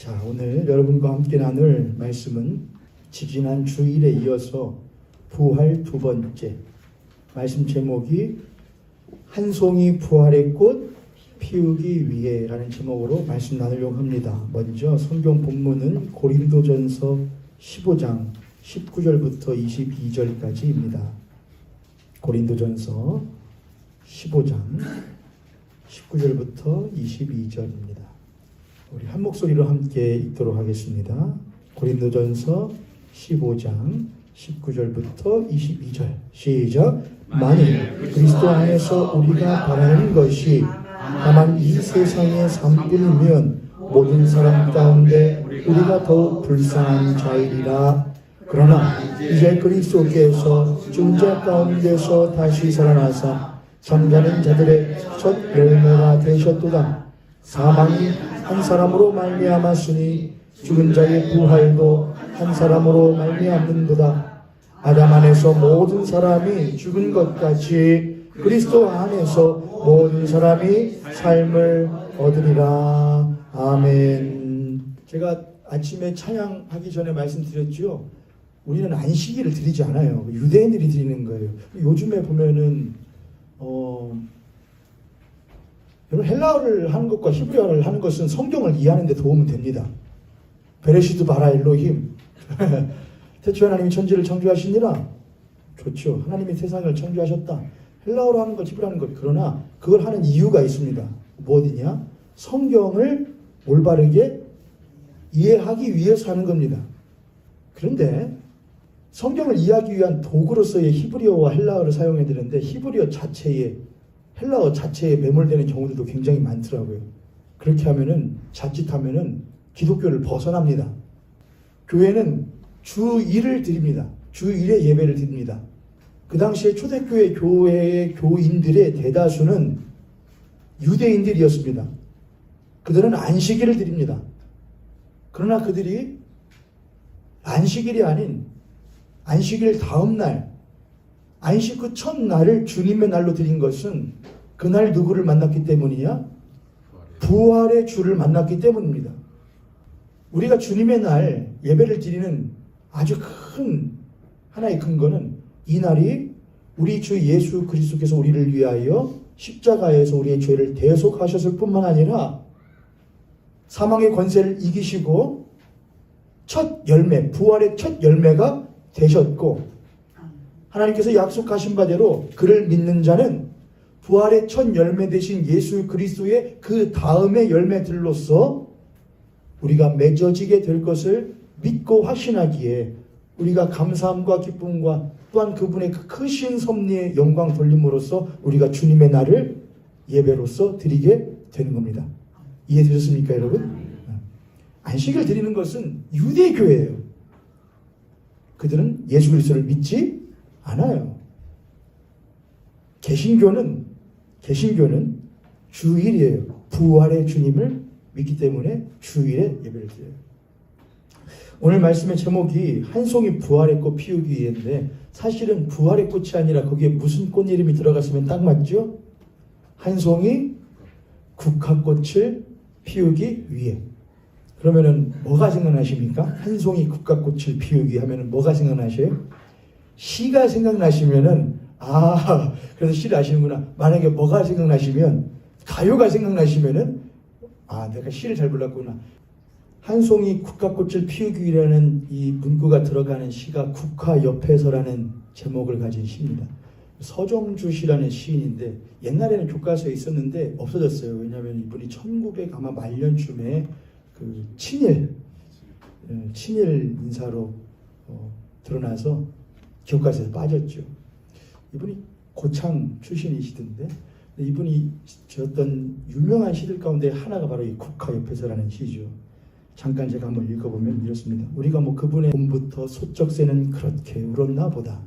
자, 오늘 여러분과 함께 나눌 말씀은 지지난 주일에 이어서 부활 두 번째 말씀 제목이 한 송이 부활의 꽃 피우기 위해 라는 제목으로 말씀 나누려고 합니다. 먼저 성경 본문은 고린도전서 15장 19절부터 22절까지입니다. 고린도전서 15장 19절부터 22절입니다. 우리 한 목소리로 함께 읽도록 하겠습니다. 고린도전서 15장 19절부터 22절 시작. 만일 그리스도 안에서 우리가 바라는 것이 다만 이 세상의 삶뿐이면 모든 사람 가운데 우리가 더욱 불쌍한 자이리라. 그러나 이제 그리스도께서 죽은 자 가운데서 다시 살아나사 잠자는 자들의 첫 열매가 되셨도다. 사망이 한 사람으로 말미암았으니 죽은 자의 부활도 한 사람으로 말미암는도다. 아담 안에서 모든 사람이 죽은 것 같이 그리스도 안에서 모든 사람이 삶을 얻으리라. 아멘. 제가 아침에 찬양하기 전에 말씀드렸죠. 우리는 안식일을 드리지 않아요. 유대인들이 드리는 거예요. 요즘에 보면은 여러분 헬라어를 하는 것과 히브리어를 하는 것은 성경을 이해하는 데 도움은 됩니다. 베레시드 바라 엘로힘. 태초에 하나님이 천지를 창조하시니라. 좋죠. 하나님이 세상을 창조하셨다. 헬라어로 하는 것, 히브리어 하는 것. 그러나 그걸 하는 이유가 있습니다. 뭐냐? 성경을 올바르게 이해하기 위해서 하는 겁니다. 그런데 성경을 이해하기 위한 도구로서의 히브리어와 헬라어를 사용해야 되는데 히브리어 자체에 헬라어 자체에 매몰되는 경우들도 굉장히 많더라고요. 그렇게 하면은 자칫하면은 기독교를 벗어납니다. 교회는 주 1을 드립니다. 주 1에 예배를 드립니다. 그 당시에 초대교회 교회의 교인들의 대다수는 유대인들이었습니다. 그들은 안식일을 드립니다. 그러나 그들이 안식일이 아닌 안식일 다음 날, 안식 그 첫날을 주님의 날로 드린 것은 그날 누구를 만났기 때문이냐? 부활의 주를 만났기 때문입니다. 우리가 주님의 날 예배를 드리는 아주 큰 하나의 근거는 이 날이 우리 주 예수 그리스도께서 우리를 위하여 십자가에서 우리의 죄를 대속하셨을 뿐만 아니라 사망의 권세를 이기시고 첫 열매, 부활의 첫 열매가 되셨고 하나님께서 약속하신 바대로 그를 믿는 자는 부활의 첫 열매 되신 예수 그리스도의 그 다음의 열매들로서 우리가 맺어지게 될 것을 믿고 확신하기에 우리가 감사함과 기쁨과 또한 그분의 그 크신 섭리의 영광 돌림으로써 우리가 주님의 날을 예배로서 드리게 되는 겁니다. 이해되셨습니까, 여러분? 안식을 드리는 것은 유대교예요. 그들은 예수 그리스도를 믿지 않아요. 개신교는 주일이에요. 부활의 주님을 믿기 때문에 주일에 예배를 드려요. 오늘 말씀의 제목이 한 송이 부활의 꽃 피우기 위해인데 사실은 부활의 꽃이 아니라 거기에 무슨 꽃 이름이 들어갔으면 딱 맞죠? 한 송이 국화꽃을 피우기 위해. 그러면은 뭐가 생각나십니까? 한 송이 국화꽃을 피우기 하면은 뭐가 생각나셔요? 시가 생각나시면은 그래서 시를 아시는구나. 만약에 뭐가 생각나시면 가요가 생각나시면은 내가 시를 잘 몰랐구나. 한 송이 국화꽃을 피우기 위라는 이 문구가 들어가는 시가 국화 옆에서라는 제목을 가진 시입니다. 서정주 시라는 시인인데 옛날에는 교과서에 있었는데 없어졌어요. 왜냐하면 이분이 1900 아마 말년쯤에 그 친일 인사로 드러나서 교과서에 빠졌죠. 이분이 고창 출신이시던데 이분이 지었던 유명한 시들 가운데 하나가 바로 이 국화 옆에서라는 시죠. 잠깐 제가 한번 읽어보면 이렇습니다. 우리가 그분의 봄부터 소쩍새는 그렇게 울었나 보다.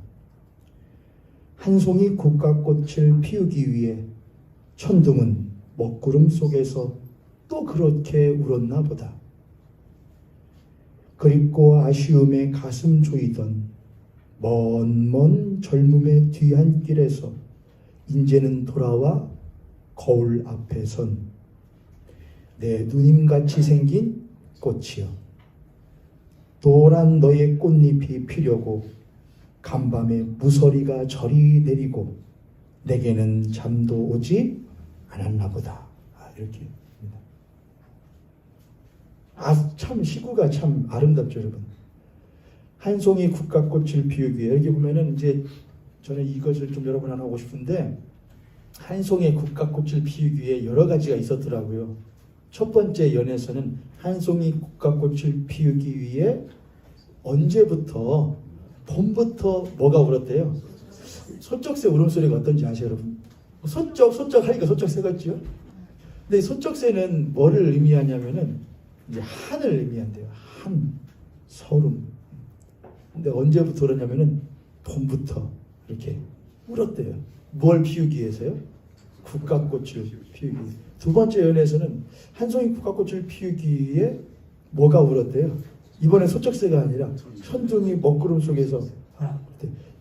한 송이 국화꽃을 피우기 위해 천둥은 먹구름 속에서 또 그렇게 울었나 보다. 그립고 아쉬움에 가슴 조이던 먼 젊음의 뒤안길에서 이제는 돌아와 거울 앞에 선 내 누님같이 생긴 꽃이여, 노란 너의 꽃잎이 피려고 간밤에 무서리가 저리 내리고 내게는 잠도 오지 않았나 보다. 이렇게 합니다. 참 시구가 참 아름답죠, 여러분. 한 송이 국화꽃을 피우기 위해, 여기 보면은 이제 저는 이것을 좀 여러분한테 하고 싶은데, 한 송이 국화꽃을 피우기 위해 여러 가지가 있었더라고요. 첫 번째 연에서는 한 송이 국화꽃을 피우기 위해 언제부터, 봄부터 뭐가 울었대요? 소쩍새 울음소리가 어떤지 아세요, 여러분? 소쩍 하니까 소쩍새 같죠? 근데 소쩍새는 뭐를 의미하냐면은 이제 한을 의미한대요. 한, 서름. 근데 언제부터 그러냐면은 봄부터 이렇게 울었대요. 뭘 피우기 위해서요? 국화꽃을 피우기 위해서. 두 번째 연에서는 한 송이 국화꽃을 피우기 위해 뭐가 울었대요? 이번에 소쩍새가 아니라 천둥이 먹구름 속에서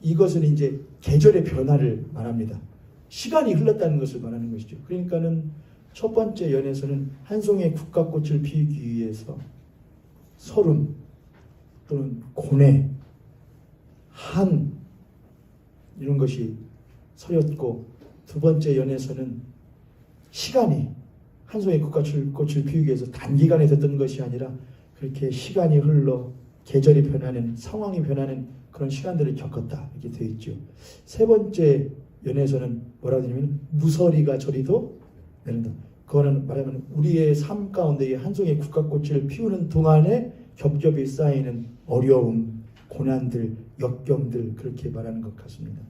이것은 이제 계절의 변화를 말합니다. 시간이 흘렀다는 것을 말하는 것이죠. 그러니까는 첫 번째 연에서는 한 송이의 국화꽃을 피우기 위해서 서름 또는 고뇌, 한 이런 것이 서렸고, 두 번째 연에서는 시간이 한 송이의 국화꽃을 피우기 위해서 단기간에 됐던 것이 아니라 그렇게 시간이 흘러 계절이 변하는, 상황이 변하는 그런 시간들을 겪었다, 이렇게 되어 있죠. 세 번째 연에서는 뭐라고 되냐면 무서리가 저리도 내린다. 그거는 말하면 우리의 삶 가운데 한 송이의 국화꽃을 피우는 동안에 겹겹이 쌓이는 어려움, 고난들, 역경들, 그렇게 말하는 것 같습니다.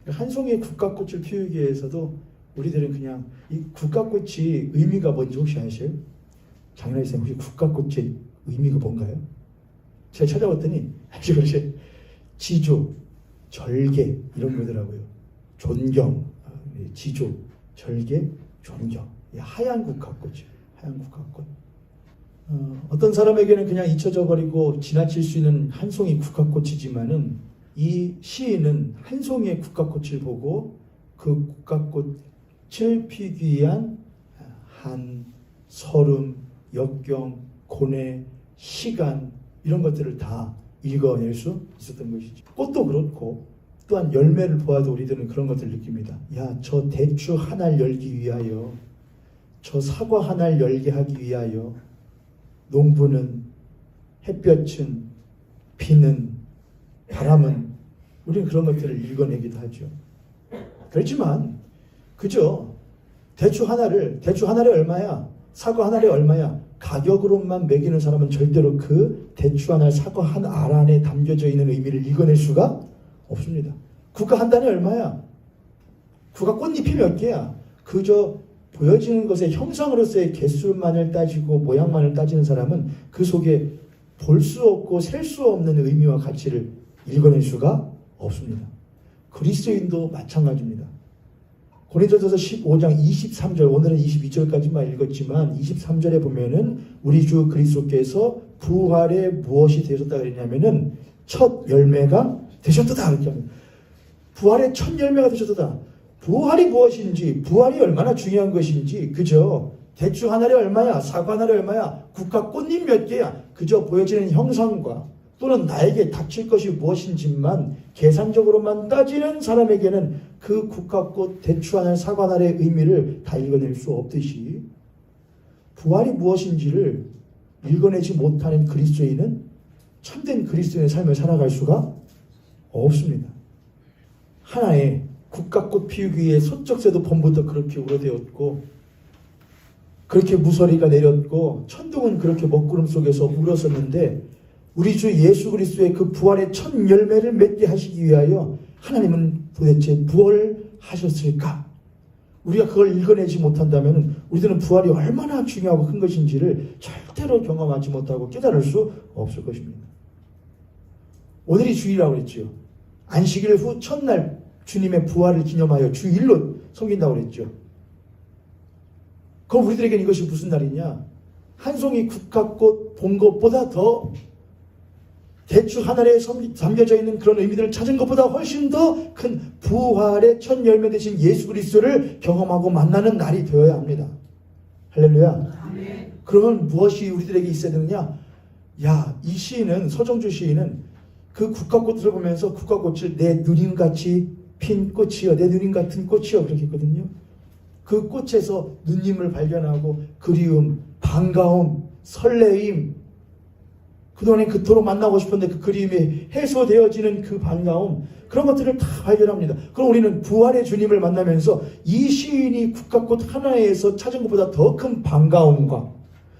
한 송이의 국화꽃을 피우기 위해서도 우리들은 그냥 이 국화꽃이 의미가 뭔지 혹시 아세요? 장인아이 선생님, 혹시 국화꽃의 의미가 뭔가요? 제가 찾아봤더니 이것이 지조, 절개 이런 거더라고요. 존경, 지조, 절개, 존경. 하얀 국화꽃이에요. 하얀 국화꽃. 어떤 사람에게는 그냥 잊혀져 버리고 지나칠 수 있는 한 송이 국화꽃이지만은 이 시인은 한 송이의 국화꽃을 보고 그 국화꽃을 피우기 위한 한, 서름, 역경, 고뇌, 시간 이런 것들을 다 읽어낼 수 있었던 것이죠. 꽃도 그렇고 또한 열매를 보아도 우리들은 그런 것들을 느낍니다. 야, 저 대추 하나를 열기 위하여, 저 사과 하나를 열게 하기 위하여 농부는, 햇볕은, 비는, 바람은, 우리는 그런 것들을 읽어내기도 하죠. 그렇지만 그저 대추 하나를 얼마야? 사과 하나에 얼마야? 가격으로만 매기는 사람은 절대로 그 대추 하나, 사과 한 알 안에 담겨져 있는 의미를 읽어낼 수가 없습니다. 국화 한 단이 얼마야? 국화 꽃잎이 몇 개야? 그저 보여지는 것의 형상으로서의 개수만을 따지고 모양만을 따지는 사람은 그 속에 볼 수 없고 셀 수 없는 의미와 가치를 읽어낼 수가 없습니다. 그리스도인도 마찬가지입니다. 고린도전서 15장 23절, 오늘은 22절까지만 읽었지만 23절에 보면은 우리 주 그리스도께서 부활에 무엇이 되셨다 그랬냐면은 첫 열매가 되셨다 이렇게 합니다. 부활의 첫 열매가 되셨다. 부활이 무엇인지, 부활이 얼마나 중요한 것인지, 그저 대추 한 알이 얼마야, 사과 한 알이 얼마야, 국화 꽃잎 몇 개야, 그저 보여지는 형상과 또는 나에게 닥칠 것이 무엇인지만 계산적으로만 따지는 사람에게는 그 국화꽃, 대추 한 알, 사과 한 알의 의미를 다 읽어낼 수 없듯이 부활이 무엇인지를 읽어내지 못하는 그리스도인은 참된 그리스도인의 삶을 살아갈 수가 없습니다. 하나의 국화꽃 피우기 위해 소쩍새도 봄부터 그렇게 울어대었고, 그렇게 무서리가 내렸고, 천둥은 그렇게 먹구름 속에서 울었었는데, 우리 주 예수 그리스도의 그 부활의 첫 열매를 맺게 하시기 위하여 하나님은 도대체 무엇을 하셨을까? 우리가 그걸 읽어내지 못한다면 우리들은 부활이 얼마나 중요하고 큰 것인지를 절대로 경험하지 못하고 깨달을 수 없을 것입니다. 오늘이 주일이라고 그랬죠. 안식일 후 첫날 주님의 부활을 기념하여 주일로 섬긴다고 그랬죠. 그럼 우리들에게는 이것이 무슨 날이냐? 한 송이 국화꽃 본 것보다 더 대추 하늘에 담겨져 있는 그런 의미들을 찾은 것보다 훨씬 더 큰 부활의 첫 열매 되신 예수 그리스도를 경험하고 만나는 날이 되어야 합니다. 할렐루야. 그러면 무엇이 우리들에게 있어야 되느냐? 야, 이 시인은, 서정주 시인은 그 국화꽃을 보면서 국화꽃을 내 누님같이 핀 꽃이여, 내 누님 같은 꽃이여, 그렇게 했거든요. 그 꽃에서 누님을 발견하고 그리움, 반가움, 설레임, 그동안에 그토록 만나고 싶었는데 그 그리움이 해소되어지는 그 반가움, 그런 것들을 다 발견합니다. 그럼 우리는 부활의 주님을 만나면서 이 시인이 국화꽃 하나에서 찾은 것보다 더 큰 반가움과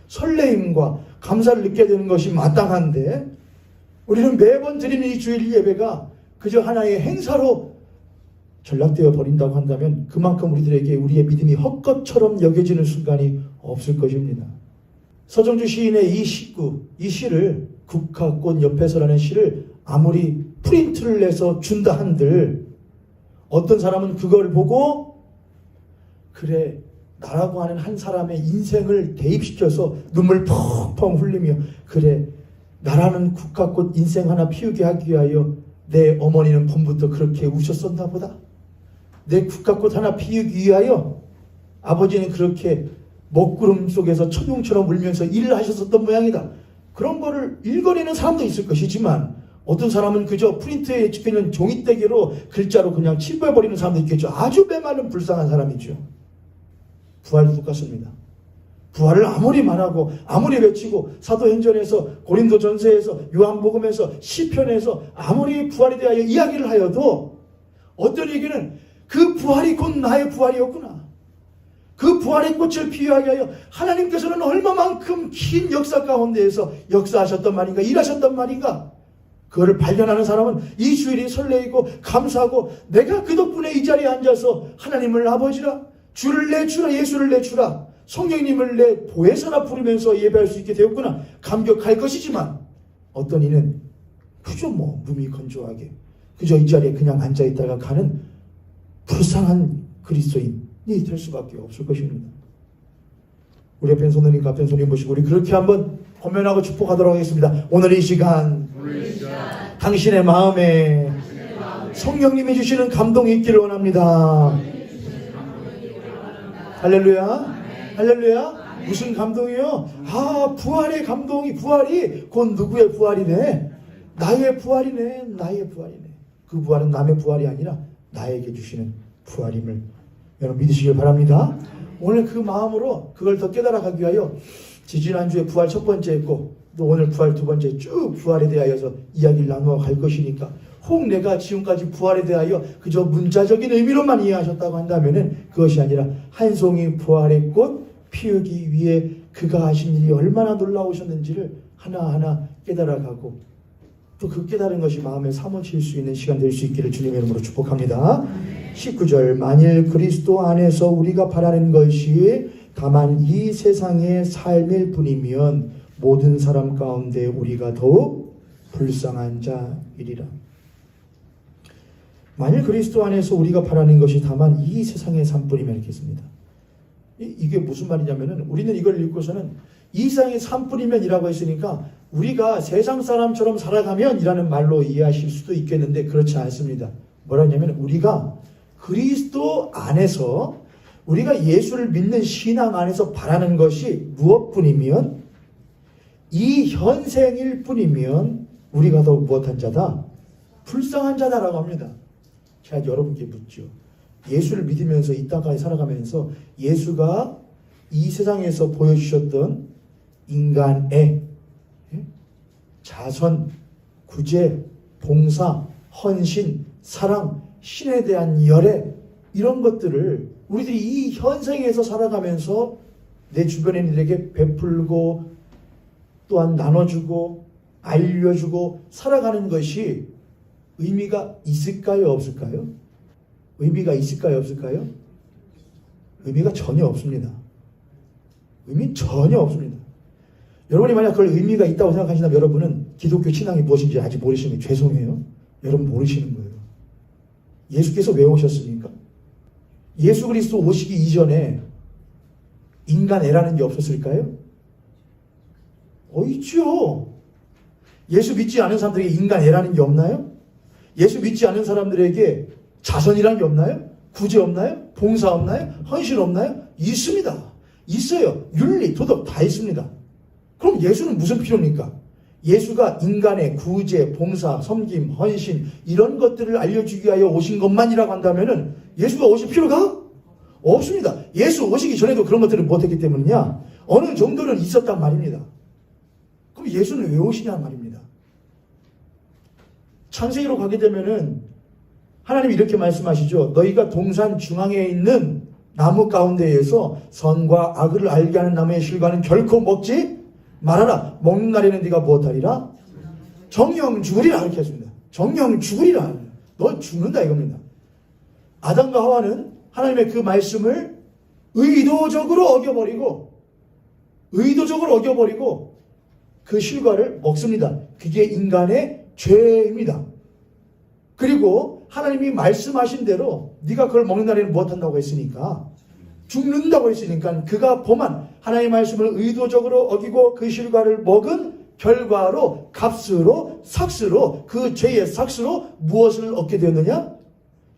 설레임과 감사를 느껴야 되는 것이 마땅한데, 우리는 매번 드리는 이 주일 예배가 그저 하나의 행사로 전락되어 버린다고 한다면 그만큼 우리들에게 우리의 믿음이 헛것처럼 여겨지는 순간이 없을 것입니다. 서정주 시인의 이 시를, 국화꽃 옆에서라는 시를 아무리 프린트를 내서 준다 한들 어떤 사람은 그걸 보고 그래, 나라고 하는 한 사람의 인생을 대입시켜서 눈물 펑펑 흘리며 그래, 나라는 국화꽃 인생 하나 피우게 하기 위하여 내 어머니는 봄부터 그렇게 우셨었나 보다. 내 국화꽃 하나 피우기 위하여 아버지는 그렇게 먹구름 속에서 천둥처럼 울면서 일을 하셨었던 모양이다. 그런 거를 읽어내는 사람도 있을 것이지만 어떤 사람은 그저 프린트에 찍혀있는 종이떼기로 글자로 그냥 침범해버리는 사람도 있겠죠. 아주 메마른 불쌍한 사람이죠. 부활도 똑같습니다. 부활을 아무리 말하고 아무리 외치고 사도행전에서 고린도전서에서 요한복음에서 시편에서 아무리 부활에 대하여 이야기를 하여도 어떤 얘기는 그 부활이 곧 나의 부활이었구나. 그 부활의 꽃을 피우하게 하여 하나님께서는 얼마만큼 긴 역사 가운데에서 역사하셨단 말인가, 일하셨단 말인가. 그거를 발견하는 사람은 이 주일이 설레이고 감사하고 내가 그 덕분에 이 자리에 앉아서 하나님을 아버지라, 주를 내 주라, 예수를 내 주라, 성령님을 내 보혜사라 부르면서 예배할 수 있게 되었구나 감격할 것이지만, 어떤 이는 그저 몸이 건조하게 그저 이 자리에 그냥 앉아있다가 가는 불쌍한 그리스도인이 될 수밖에 없을 것입니다. 우리 옆에 손님, 앞에 손님 보시고 우리 그렇게 한번 권면하고 축복하도록 하겠습니다. 오늘 이 시간 당신의 마음에 성령님이 주시는 감동이 있기를 원합니다. 할렐루야, 할렐루야. 무슨 감동이요? 부활의 감동이, 부활이 곧 누구의 부활이네? 나의 부활이네, 나의 부활이네. 그 부활은 남의 부활이 아니라 나에게 주시는 부활임을 여러분 믿으시길 바랍니다. 오늘 그 마음으로 그걸 더 깨달아가기 위하여 지지난주에 부활 첫 번째 했고 또 오늘 부활 두 번째 쭉 부활에 대하여서 이야기를 나누어 갈 것이니까, 혹 내가 지금까지 부활에 대하여 그저 문자적인 의미로만 이해하셨다고 한다면은 그것이 아니라 한 송이 부활의 꽃 피우기 위해 그가 하신 일이 얼마나 놀라우셨는지를 하나하나 깨달아가고 또 그 깨달은 것이 마음에 사무칠 수 있는 시간 될 수 있기를 주님의 이름으로 축복합니다. 19절, 만일 그리스도 안에서 우리가 바라는 것이 다만 이 세상의 삶일 뿐이면 모든 사람 가운데 우리가 더욱 불쌍한 자이리라. 만일 그리스도 안에서 우리가 바라는 것이 다만 이 세상의 삶뿐이면 이렇게 했습니다. 이게 무슨 말이냐면은 우리는 이걸 읽고서는 이 세상의 삶뿐이면 이라고 했으니까 우리가 세상 사람처럼 살아가면 이라는 말로 이해하실 수도 있겠는데 그렇지 않습니다. 뭐라냐면 우리가 그리스도 안에서, 우리가 예수를 믿는 신앙 안에서 바라는 것이 무엇뿐이면, 이 현생일 뿐이면 우리가 더욱 무엇한 자다? 불쌍한 자다라고 합니다. 제가 여러분께 묻죠. 예수를 믿으면서 이 땅까지 살아가면서 예수가 이 세상에서 보여주셨던 인간의 자선, 구제, 봉사, 헌신, 사랑, 신에 대한 열애, 이런 것들을 우리들이 이 현생에서 살아가면서 내 주변의 이들에게 베풀고 또한 나눠주고 알려주고 살아가는 것이 의미가 있을까요, 없을까요? 의미가 있을까요, 없을까요? 의미가 전혀 없습니다. 의미 전혀 없습니다. 여러분이 만약 그걸 의미가 있다고 생각하신다면 여러분은 기독교 신앙이 무엇인지 아직 모르시는 게 죄송해요. 여러분 모르시는 거예요. 예수께서 왜 오셨습니까? 예수 그리스도 오시기 이전에 인간 애라는 게 없었을까요? 있죠. 예수 믿지 않은 사람들에게 인간 애라는 게 없나요? 예수 믿지 않은 사람들에게 자선이라는 게 없나요? 구제 없나요? 봉사 없나요? 헌신 없나요? 있습니다. 있어요. 윤리, 도덕 다 있습니다. 그럼 예수는 무슨 필요입니까? 예수가 인간의 구제, 봉사, 섬김, 헌신 이런 것들을 알려주기 위하여 오신 것만이라고 한다면 예수가 오실 필요가 없습니다. 예수 오시기 전에도 그런 것들을 못했기 때문이냐? 어느 정도는 있었단 말입니다. 그럼 예수는 왜 오시냐 말입니다. 창세기로 가게 되면은 하나님이 이렇게 말씀하시죠. 너희가 동산 중앙에 있는 나무 가운데에서 선과 악을 알게 하는 나무의 실과는 결코 먹지 말아라. 먹는 날에는 네가 무엇하리라? 정령 죽으리라. 이렇게 했습니다. 정령 죽으리라. 너 죽는다 이겁니다. 아담과 하와는 하나님의 그 말씀을 의도적으로 어겨버리고 그 실과를 먹습니다. 그게 인간의 죄입니다. 그리고 하나님이 말씀하신 대로 네가 그걸 먹는 날에는 무엇한다고 했으니까 죽는다고 했으니까 그가 범한 하나님의 말씀을 의도적으로 어기고 그 실과를 먹은 결과로 값으로 삭스로 그 죄의 삭스로 무엇을 얻게 되었느냐?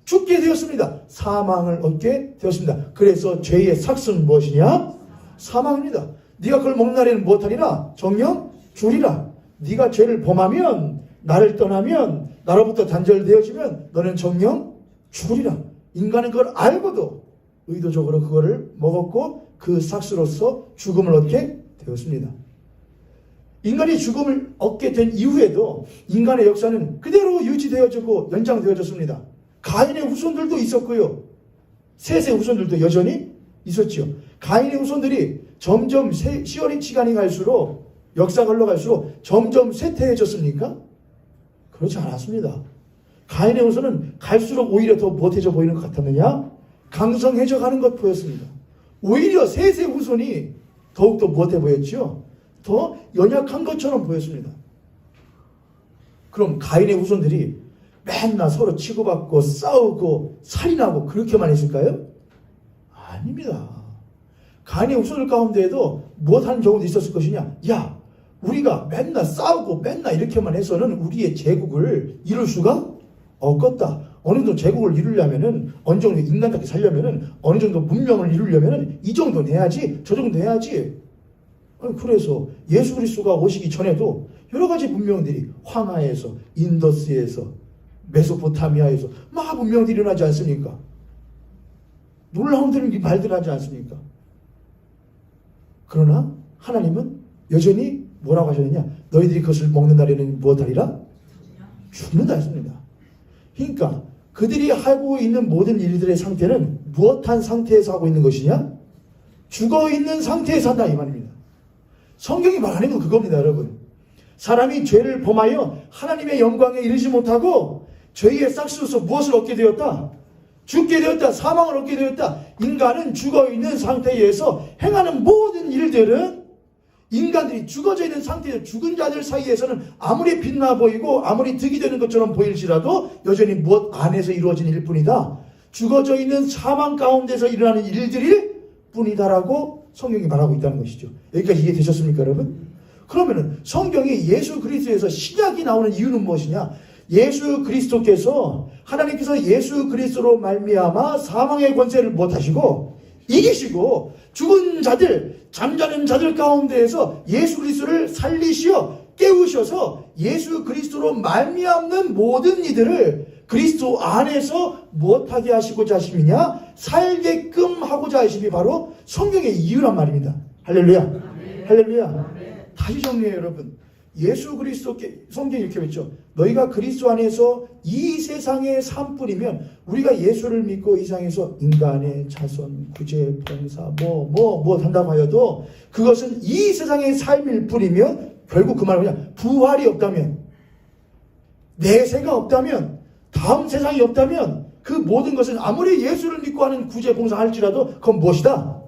죽게 되었습니다. 사망을 얻게 되었습니다. 그래서 죄의 삭스는 무엇이냐? 사망입니다. 네가 그걸 먹는 날에는 무엇하리라? 정령 죽으리라. 네가 죄를 범하면 나를 떠나면 나로부터 단절되어지면 너는 정령 죽으리라. 인간은 그걸 알고도 의도적으로 그거를 먹었고 그 삭스로서 죽음을 얻게 되었습니다. 인간이 죽음을 얻게 된 이후에도 인간의 역사는 그대로 유지되어지고 연장되어졌습니다. 가인의 후손들도 있었고요. 셋의 후손들도 여전히 있었지요. 가인의 후손들이 점점 시간이 갈수록 역사가 흘러갈수록 점점 쇠퇴해졌습니까? 그렇지 않았습니다. 가인의 후손은 갈수록 오히려 더 못해져 보이는 것 같았느냐? 강성해져 가는 것 보였습니다. 오히려 셋의 후손이 더욱더 못해 보였죠. 더 연약한 것처럼 보였습니다. 그럼 가인의 후손들이 맨날 서로 치고받고 싸우고 살인하고 그렇게만 했을까요? 아닙니다. 가인의 후손들 가운데에도 무엇하는 경우도 있었을 것이냐? 야, 우리가 맨날 싸우고 맨날 이렇게만 해서는 우리의 제국을 이룰 수가 없겠다. 어느 정도 제국을 이루려면은 어느 정도 인간답게 살려면은 어느 정도 문명을 이루려면은 이 정도는 해야지, 저 정도 해야지. 그래서 예수 그리스도가 오시기 전에도 여러 가지 문명들이 황하에서, 인더스에서, 메소포타미아에서 막 문명들이 일어나지 않습니까? 놀라운 말들 하지 않습니까? 그러나 하나님은 여전히 뭐라고 하셨느냐? 너희들이 그것을 먹는 날에는 무엇하리라? 죽는다 했습니다. 그러니까 그들이 하고 있는 모든 일들의 상태는 무엇한 상태에서 하고 있는 것이냐? 죽어있는 상태에서 한다 이 말입니다. 성경이 말하는 건 그겁니다, 여러분. 사람이 죄를 범하여 하나님의 영광에 이르지 못하고 죄의 싹스로서 무엇을 얻게 되었다? 죽게 되었다. 사망을 얻게 되었다. 인간은 죽어있는 상태에서 행하는 모든 일들은 인간들이 죽어져 있는 상태에서 죽은 자들 사이에서는 아무리 빛나 보이고 아무리 득이 되는 것처럼 보일지라도 여전히 무엇 안에서 이루어진 일뿐이다. 죽어져 있는 사망 가운데서 일어나는 일들일 뿐이다라고 성경이 말하고 있다는 것이죠. 여기까지 이해되셨습니까, 여러분? 그러면은 성경이 예수 그리스도에서 신약이 나오는 이유는 무엇이냐? 예수 그리스도께서 하나님께서 예수 그리스도로 말미암아 사망의 권세를 못하시고 이기시고 죽은 자들, 잠자는 자들 가운데에서 예수 그리스도를 살리시어 깨우셔서 예수 그리스도로 말미암는 모든 이들을 그리스도 안에서 무엇하게 하시고자 하심이냐? 살게끔 하고자 하심이 바로 성경의 이유란 말입니다. 할렐루야. 아멘. 할렐루야. 아멘. 다시 정리해요, 여러분. 예수 그리스도께 성경이 이렇게 했죠. 너희가 그리스도 안에서 이 세상의 삶뿐이면 우리가 예수를 믿고 이 세상에서 인간의 자손, 구제, 봉사, 뭐 한다고 하여도 그것은 이 세상의 삶일 뿐이면 결국 그 말은 그냥 부활이 없다면, 내세가 없다면, 다음 세상이 없다면 그 모든 것은 아무리 예수를 믿고 하는 구제, 봉사할지라도 그건 무엇이다?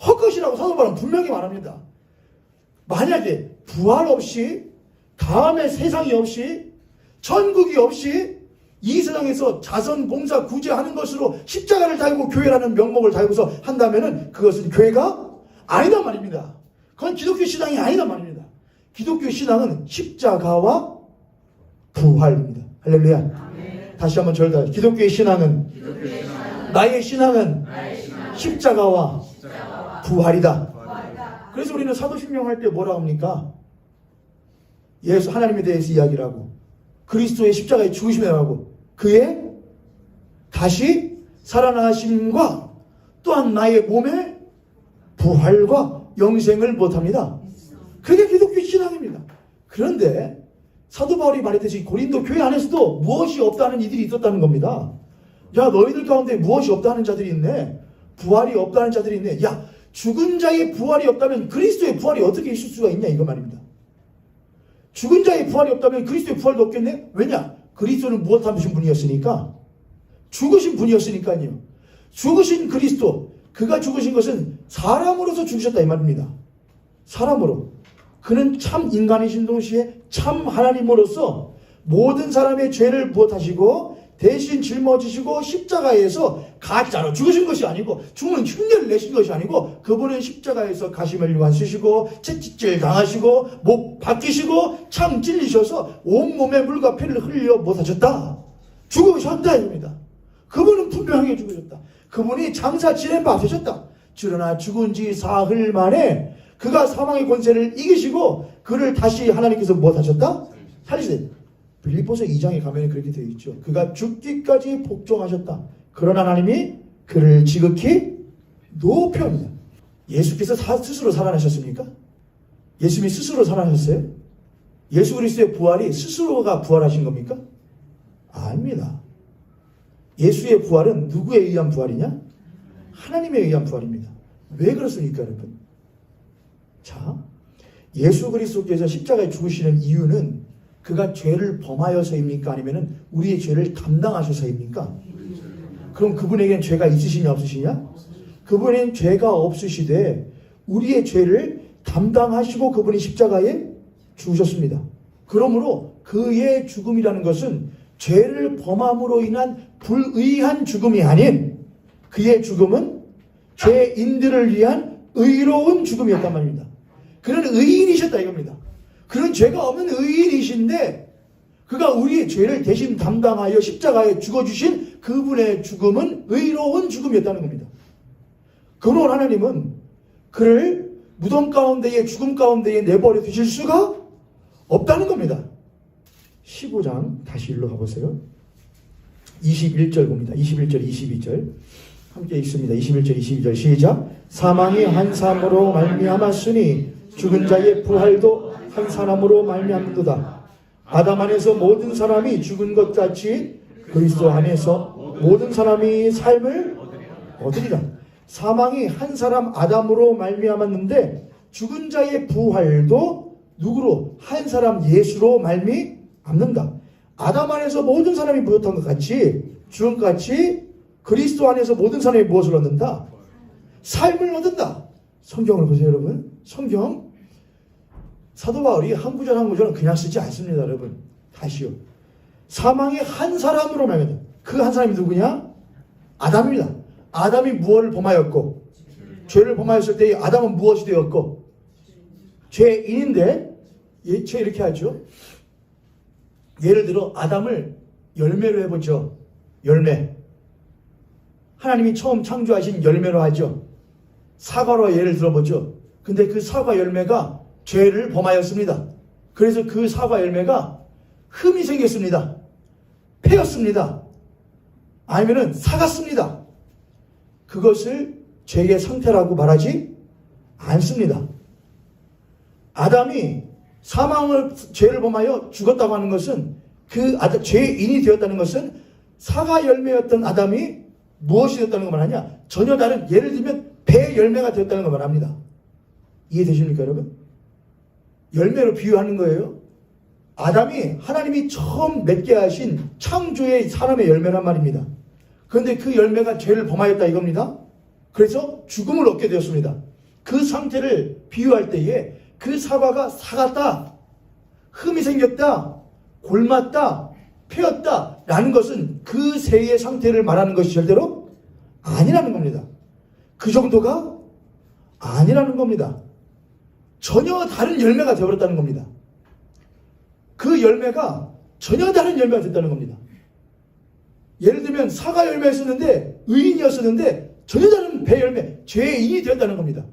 헛것이라고 사도 바울은 분명히 말합니다. 만약에 부활 없이, 다음에 세상이 없이, 천국이 없이 이 세상에서 자선, 봉사, 구제하는 것으로 십자가를 달고 교회라는 명목을 달고서 한다면은 그것은 교회가 아니다 말입니다. 그건 기독교 신앙이 아니다 말입니다. 기독교 신앙은 십자가와 부활입니다. 할렐루야. 아멘. 다시 한번 저를 다 기독교의 신앙은 나의 신앙은 십자가와 부활이다. 그래서 우리는 사도신경 할 때 뭐라 합니까? 예수 하나님에 대해서 이야기를 하고 그리스도의 십자가에 죽으심에 하고 그의 다시 살아나심과 또한 나의 몸의 부활과 영생을 못합니다. 그게 기독교 신앙입니다. 그런데 사도 바울이 말했듯이 고린도 교회 안에서도 무엇이 없다는 이들이 있었다는 겁니다. 야, 너희들 가운데 무엇이 없다는 자들이 있네. 부활이 없다는 자들이 있네. 야, 죽은 자의 부활이 없다면 그리스도의 부활이 어떻게 있을 수가 있냐 이거 말입니다. 죽은 자의 부활이 없다면 그리스도의 부활도 없겠네? 왜냐? 그리스도는 무엇 하신 분이었으니까? 죽으신 분이었으니까요. 죽으신 그리스도, 그가 죽으신 것은 사람으로서 죽으셨다 이 말입니다. 사람으로. 그는 참 인간이신 동시에 참 하나님으로서 모든 사람의 죄를 무엇하시고 대신 짊어지시고 십자가에서 가짜로 죽으신 것이 아니고 죽는 흉내를 내신 것이 아니고 그분은 십자가에서 가시멜류관 쓰시고 채찍질 당하시고 목 박히시고 참 찔리셔서 온몸에 물과 피를 흘려 못하셨다. 죽으셨다 입니다. 그분은 분명하게 죽으셨다. 그분이 장사 지낸 바 되셨다. 그러나 죽은 지 사흘 만에 그가 사망의 권세를 이기시고 그를 다시 하나님께서 못하셨다? 살리시다. 빌립보서 2장에 가면 그렇게 되어 있죠. 그가 죽기까지 복종하셨다. 그러나 하나님이 그를 지극히 높여옵니다. 예수께서 스스로 살아나셨습니까? 예수님이 스스로 살아나셨어요? 예수 그리스도의 부활이 스스로가 부활하신 겁니까? 아닙니다. 예수의 부활은 누구에 의한 부활이냐? 하나님에 의한 부활입니다. 왜 그렇습니까, 여러분? 자, 예수 그리스도께서 십자가에 죽으시는 이유는 그가 죄를 범하여서입니까? 아니면 우리의 죄를 담당하셔서입니까? 그럼 그분에게는 죄가 있으시냐 없으시냐? 그분에게는 죄가 없으시되 우리의 죄를 담당하시고 그분이 십자가에 죽으셨습니다. 그러므로 그의 죽음이라는 것은 죄를 범함으로 인한 불의한 죽음이 아닌 그의 죽음은 죄인들을 위한 의로운 죽음이었단 말입니다. 그는 의인이셨다 이겁니다. 그는 죄가 없는 의인이신데 그가 우리의 죄를 대신 담당하여 십자가에 죽어주신 그분의 죽음은 의로운 죽음이었다는 겁니다. 그러므로 하나님은 그를 무덤 가운데에 죽음 가운데에 내버려 두실 수가 없다는 겁니다. 15장 다시 일로 가보세요. 21절 봅니다. 21절 22절 함께 읽습니다. 21절 22절 시작. 사망이 한 사람으로 말미암았으니 죽은 자의 부활도 한 사람으로 말미암는도다. 아담 안에서 모든 사람이 죽은 것 같이 그리스도 안에서 모든 사람이 삶을 얻으리라. 사망이 한 사람 아담으로 말미암았는데 죽은 자의 부활도 누구로? 한 사람 예수로 말미암는다. 아담 안에서 모든 사람이 무엇한 것 같이 죽은 것 같이 그리스도 안에서 모든 사람이 무엇을 얻는다? 삶을 얻는다. 성경을 보세요 여러분. 성경 사도 바울이 한 구절 한 구절은 그냥 쓰지 않습니다 여러분. 다시요. 사망의 한 사람으로 말하면 그 한 사람이 누구냐? 아담입니다. 아담이 무엇을 범하였고 죄를 범하였을 때 아담은 무엇이 되었고 죄인인데 예체 이렇게 하죠. 예를 들어 아담을 열매로 해보죠. 열매. 하나님이 처음 창조하신 열매로 하죠. 사과로 예를 들어보죠. 근데 그 사과 열매가 죄를 범하였습니다. 그래서 그 사과 열매가 흠이 생겼습니다. 패였습니다. 아니면은 사갔습니다. 그것을 죄의 상태라고 말하지 않습니다. 아담이 죄를 범하여 죽었다고 하는 것은 죄인이 되었다는 것은 사과 열매였던 아담이 무엇이 되었다는 걸 말하냐? 전혀 다른 예를 들면 배 열매가 되었다는 걸 말합니다. 이해되십니까 여러분? 열매로 비유하는 거예요. 아담이 하나님이 처음 맺게 하신 창조의 사람의 열매란 말입니다. 그런데 그 열매가 죄를 범하였다 이겁니다. 그래서 죽음을 얻게 되었습니다. 그 상태를 비유할 때에 그 사과가 사갔다, 흠이 생겼다, 골맞다, 패였다 라는 것은 그 새의 상태를 말하는 것이 절대로 아니라는 겁니다. 그 정도가 아니라는 겁니다. 전혀 다른 열매가 되어버렸다는 겁니다. 그 열매가 전혀 다른 열매가 됐다는 겁니다. 예를 들면 사과 열매였었는데 의인이었었는데 전혀 다른 모든 배 열매, 죄인이 되었다는 겁니다.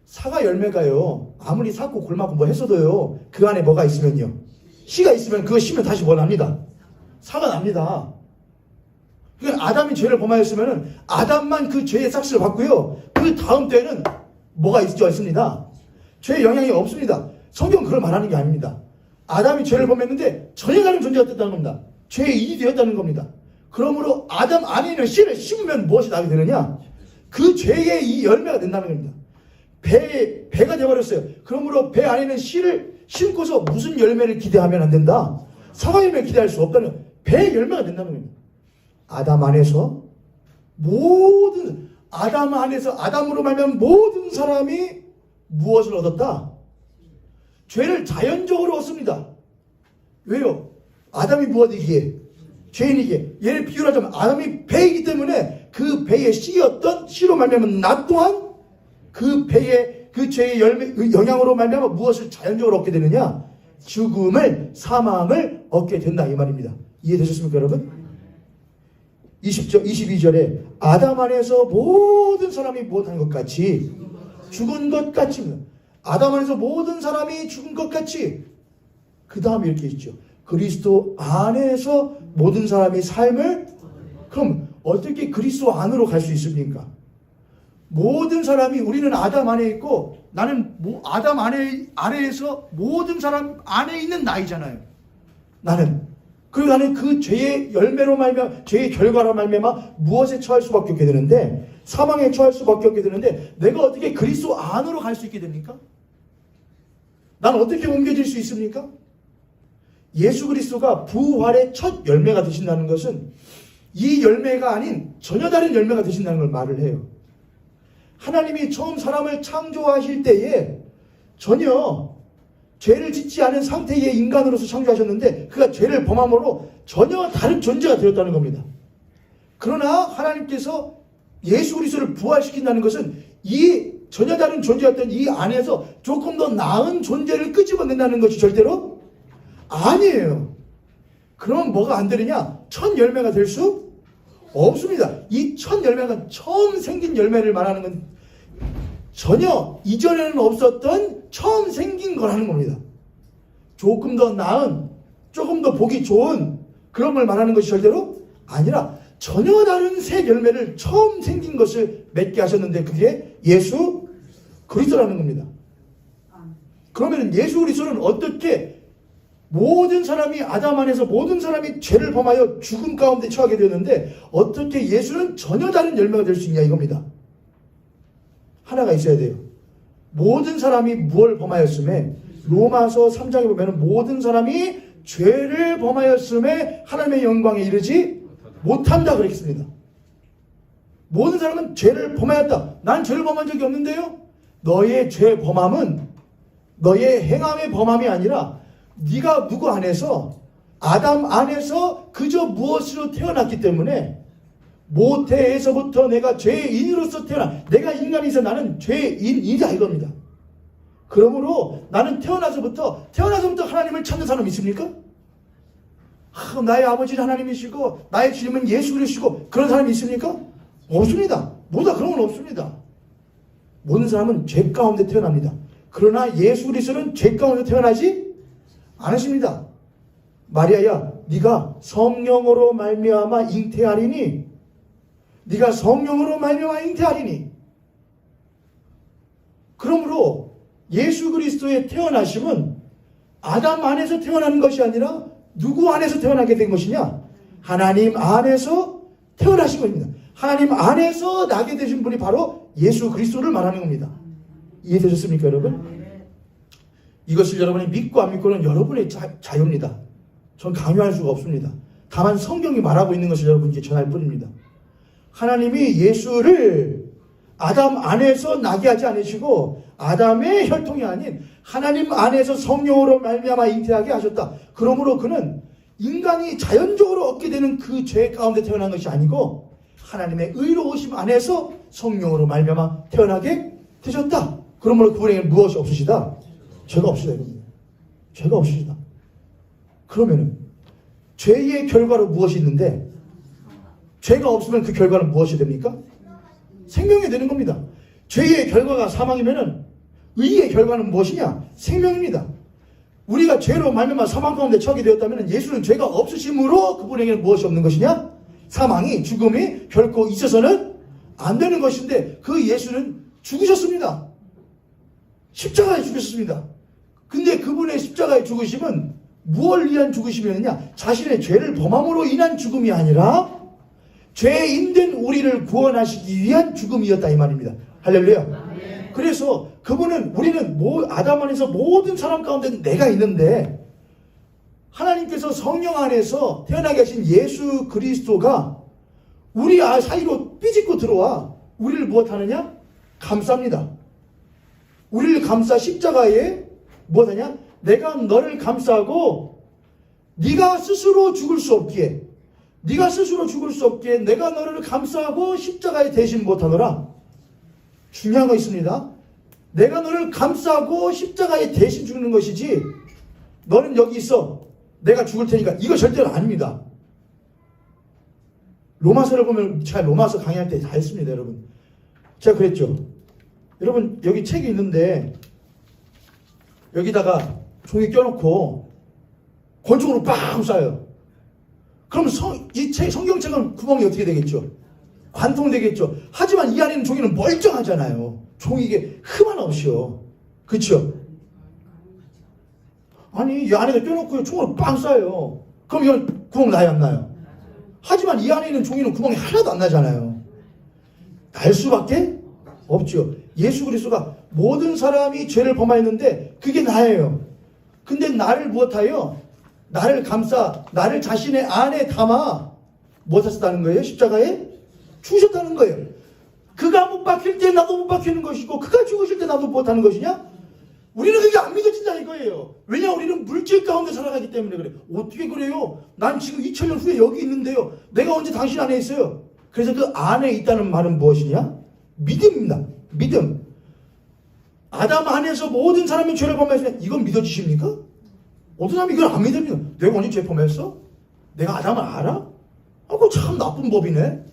사과 열매가요, 아무리 삭고 골마고 뭐 했어도요, 그 안에 뭐가 있으면요, 씨가 있으면 그거 심으면 다시 뭐 납니다. 사가 납니다. 그러니까 아담이 죄를 범하였으면 아담만 그 죄의 삭스를 받고요, 그 다음 때는 뭐가 있습니다. 죄의 영향이 없습니다. 성경은 그걸 말하는 게 아닙니다. 아담이 죄를 범했는데 전혀 다른 존재가 됐다는 겁니다. 죄의 인이 되었다는 겁니다. 그러므로 아담 안에 있는 씨를 심으면 무엇이 나게 되느냐? 그 죄의 이 열매가 된다는 겁니다. 배가 되어버렸어요. 그러므로 배 안에 있는 씨를 심고서 무슨 열매를 기대하면 안 된다? 사과 열매를 기대할 수 없다는, 배의 열매가 된다는 겁니다. 아담 안에서 아담으로 말미암아 모든 사람이 무엇을 얻었다? 죄를 자연적으로 얻습니다. 왜요? 아담이 무엇이기에? 죄인이기에. 얘를 비유하자면 아담이 배이기 때문에 그 배의 씨였던 씨로 말미암아 나 또한 그 배의 그 죄의 열매, 그 영향으로 말미암아 무엇을 자연적으로 얻게 되느냐? 죽음을, 사망을 얻게 된다 이 말입니다. 이해되셨습니까 여러분? 22절에 아담 안에서 모든 사람이 무엇한 것 같이 죽은 것 같이, 아담 안에서 모든 사람이 죽은 것 같이, 그 다음에 이렇게 있죠. 그리스도 안에서 모든 사람이 삶을, 그럼 어떻게 그리스도 안으로 갈 수 있습니까? 모든 사람이, 우리는 아담 안에 있고 나는 아담 아래에서 모든 사람 안에 있는 나이잖아요. 그리고 나는 그 죄의 열매로 말미암아, 죄의 결과로 말미암아 무엇에 처할 수밖에 없게 되는데, 사망에 처할 수밖에 없게 되는데, 내가 어떻게 그리스도 안으로 갈 수 있게 됩니까? 난 어떻게 옮겨질 수 있습니까? 예수 그리스도가 부활의 첫 열매가 되신다는 것은 이 열매가 아닌 전혀 다른 열매가 되신다는 걸 말을 해요. 하나님이 처음 사람을 창조하실 때에 전혀 죄를 짓지 않은 상태의 인간으로서 창조하셨는데 그가 죄를 범함으로 전혀 다른 존재가 되었다는 겁니다. 그러나 하나님께서 예수 그리스도를 부활시킨다는 것은 이 전혀 다른 존재였던 이 안에서 조금 더 나은 존재를 끄집어낸다는 것이 절대로 아니에요. 그러면 뭐가 안 되느냐? 첫 열매가 될 수 없습니다. 이 첫 열매가 처음 생긴 열매를 말하는 건 전혀 이전에는 없었던 처음 생긴 거라는 겁니다. 조금 더 나은, 조금 더 보기 좋은 그런 걸 말하는 것이 절대로 아니라 전혀 다른 새 열매를 처음 생긴 것을 맺게 하셨는데 그게 예수 그리스도라는 겁니다. 그러면 예수 그리스도는 어떻게 모든 사람이 아담 안에서 모든 사람이 죄를 범하여 죽음 가운데 처하게 되었는데 어떻게 예수는 전혀 다른 열매가 될 수 있냐 이겁니다. 하나가 있어야 돼요. 모든 사람이 무엇을 범하였음에, 로마서 3장에 보면 모든 사람이 죄를 범하였음에 하나님의 영광에 이르지 못한다 그랬습니다. 모든 사람은 죄를 범하였다. 난 죄를 범한 적이 없는데요. 너의 죄 범함은 너의 행함의 범함이 아니라 네가 누구 안에서, 아담 안에서 그저 무엇으로 태어났기 때문에 모태에서부터 내가 죄인으로서 내가 인간이서 나는 죄인이다 이겁니다. 그러므로 나는 태어나서부터 하나님을 찾는 사람 있습니까? 나의 아버지는 하나님이시고 나의 주님은 예수 그리스도시고 그런 사람이 있습니까? 없습니다. 모두 그런 건 없습니다. 모든 사람은 죄 가운데 태어납니다. 그러나 예수 그리스도는 죄 가운데 태어나지 않으십니다. 마리아야, 네가 성령으로 말미암아 잉태하리니, 네가 성령으로 말미암아 잉태하리니. 그러므로 예수 그리스도의 태어나심은 아담 안에서 태어나는 것이 아니라 누구 안에서 태어나게 된 것이냐? 하나님 안에서 태어나신 겁니다. 하나님 안에서 나게 되신 분이 바로 예수 그리스도를 말하는 겁니다. 이해되셨습니까 여러분? 이것을 여러분이 믿고 안 믿고는 여러분의 자유입니다. 전 강요할 수가 없습니다. 다만 성경이 말하고 있는 것을 여러분께 전할 뿐입니다. 하나님이 예수를 아담 안에서 나게 하지 않으시고 아담의 혈통이 아닌 하나님 안에서 성령으로 말미암아 잉태하게 하셨다. 그러므로 그는 인간이 자연적으로 얻게 되는 그 죄 가운데 태어난 것이 아니고 하나님의 의로우심 안에서 성령으로 말미암아 태어나게 되셨다. 그러므로 그분에게는 무엇이 없으시다? 죄가 없으시다 이겁니다. 죄가 없으시다. 그러면은 죄의 결과로 무엇이 있는데 죄가 없으면 그 결과는 무엇이 됩니까? 생명이 되는 겁니다. 죄의 결과가 사망이면은 의의 결과는 무엇이냐? 생명입니다. 우리가 죄로 말미암아 사망 가운데 처하게 되었다면 예수는 죄가 없으심으로 그분에게는 무엇이 없는 것이냐? 사망이, 죽음이 결코 있어서는 안 되는 것인데 그 예수는 죽으셨습니다. 십자가에 죽으셨습니다. 근데 그분의 십자가의 죽으심은 무엇을 위한 죽으심이었느냐? 자신의 죄를 범함으로 인한 죽음이 아니라 죄인된 우리를 구원하시기 위한 죽음이었다 이 말입니다. 할렐루야. 그래서 그분은 우리는 아담 안에서 모든 사람 가운데 내가 있는데 하나님께서 성령 안에서 태어나게 하신 예수 그리스도가 우리 사이로 삐짓고 들어와 우리를 무엇하느냐? 감쌉니다. 우리를 감싸 십자가에 무엇하냐? 내가 너를 감싸고 네가 스스로 죽을 수 없기에 내가 너를 감싸고 십자가에 대신 못하노라. 중요한 거 있습니다. 내가 너를 감싸고 십자가에 대신 죽는 것이지 너는 여기 있어 내가 죽을 테니까 이거 절대로 아닙니다. 로마서를 보면 제가 로마서 강의할 때 다 했습니다. 여러분 제가 그랬죠. 여러분 여기 책이 있는데 여기다가 종이 껴놓고 권총으로 빵 쏴요. 그럼 이 성경책은 구멍이 어떻게 되겠죠? 관통되겠죠. 하지만 이 안에 있는 종이는 멀쩡하잖아요. 종이 이게 흠 하나 없이요. 그렇죠? 아니 이 안에다 껴놓고 총으로 빵 쏴요. 그럼 이건 구멍 나요 안 나요? 하지만 이 안에 있는 종이는 구멍이 하나도 안 나잖아요. 날 수밖에 없죠. 예수 그리스도가 모든 사람이 죄를 범하였는데 그게 나예요. 근데 나를 무엇하여? 나를 감싸 나를 자신의 안에 담아 무엇하셨다는 거예요? 십자가에 죽으셨다는 거예요. 그가 못 박힐 때 나도 못 박히는 것이고 그가 죽으실 때 나도 못하는 것이냐? 우리는 그게 안 믿어진다 이거예요. 왜냐 우리는 물질 가운데 살아가기 때문에 그래. 어떻게 그래요? 난 지금 2000년 후에 여기 있는데요. 내가 언제 당신 안에 있어요? 그래서 그 안에 있다는 말은 무엇이냐? 믿음입니다. 믿음. 아담 안에서 모든 사람이 죄를 범했으면 이건 믿어지십니까? 어떤 사람이 이걸 안 믿습니다. 내가 언제 죄 범했어? 내가 아담을 알아? 그거 참 나쁜 법이네.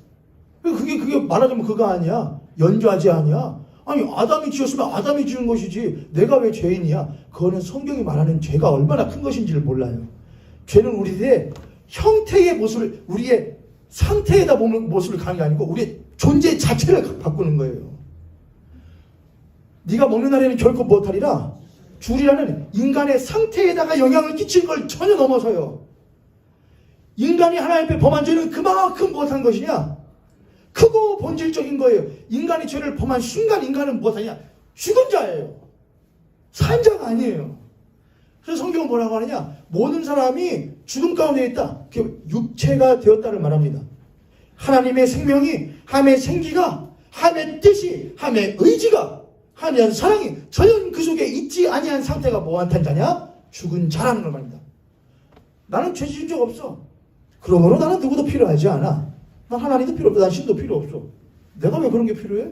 그게 말하자면 그거 아니야. 연좌제 아니야. 아니 아담이 지었으면 아담이 지은 것이지 내가 왜 죄인이야? 그거는 성경이 말하는 죄가 얼마나 큰 것인지를 몰라요. 죄는 우리의 형태의 모습을 우리의 상태에다 보는 모습을 가는 게 아니고 우리의 존재 자체를 바꾸는 거예요. 네가 먹는 날에는 결코 못하리라. 줄이라는 인간의 상태에다가 영향을 끼치는 걸 전혀 넘어서요. 인간이 하나님 앞에 범한 죄는 그만큼 무엇한 것이냐? 크고 본질적인 거예요. 인간이 죄를 범한 순간 인간은 무엇하냐? 죽은 자예요. 산 자가 아니에요. 그래서 성경은 뭐라고 하느냐? 모든 사람이 죽음 가운데 있다. 육체가 되었다를 말합니다. 하나님의 생명이, 하나님의 생기가, 하나님의 뜻이, 하나님의 의지가, 하나님의 사랑이 전혀 그 속에 있지 아니한 상태가 뭐한 자냐? 죽은 자라는 걸 말합니다. 나는 죄 지은 적 없어. 그러므로 나는 누구도 필요하지 않아. 난 하나님도 필요 없어. 난 신도 필요 없어. 내가 왜 그런 게 필요해?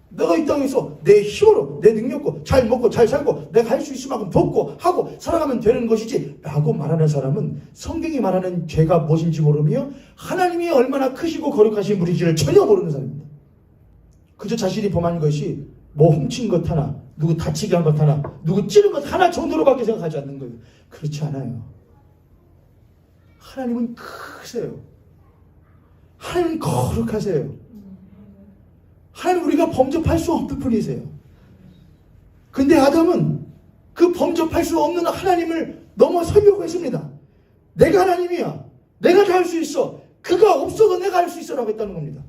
내가 이 땅에서 내 힘으로, 내 능력으로 잘 먹고 잘 살고 내가 할 수 있을 만큼 돕고 하고 살아가면 되는 것이지 라고 말하는 사람은 성경이 말하는 죄가 무엇인지 모르며 하나님이 얼마나 크시고 거룩하신 분인지를 전혀 모르는 사람입니다. 그저 자신이 범한 것이 뭐 훔친 것 하나, 누구 다치게 한 것 하나, 누구 찌른 것 하나 정도로밖에 생각하지 않는 거예요. 그렇지 않아요. 하나님은 크세요. 하나님은 거룩하세요. 하나님 우리가 범접할 수 없는 분이세요. 근데 아담은 그 범접할 수 없는 하나님을 넘어서려고 했습니다. 내가 하나님이야. 내가 다 할 수 있어. 그가 없어도 내가 할 수 있어라고 했다는 겁니다.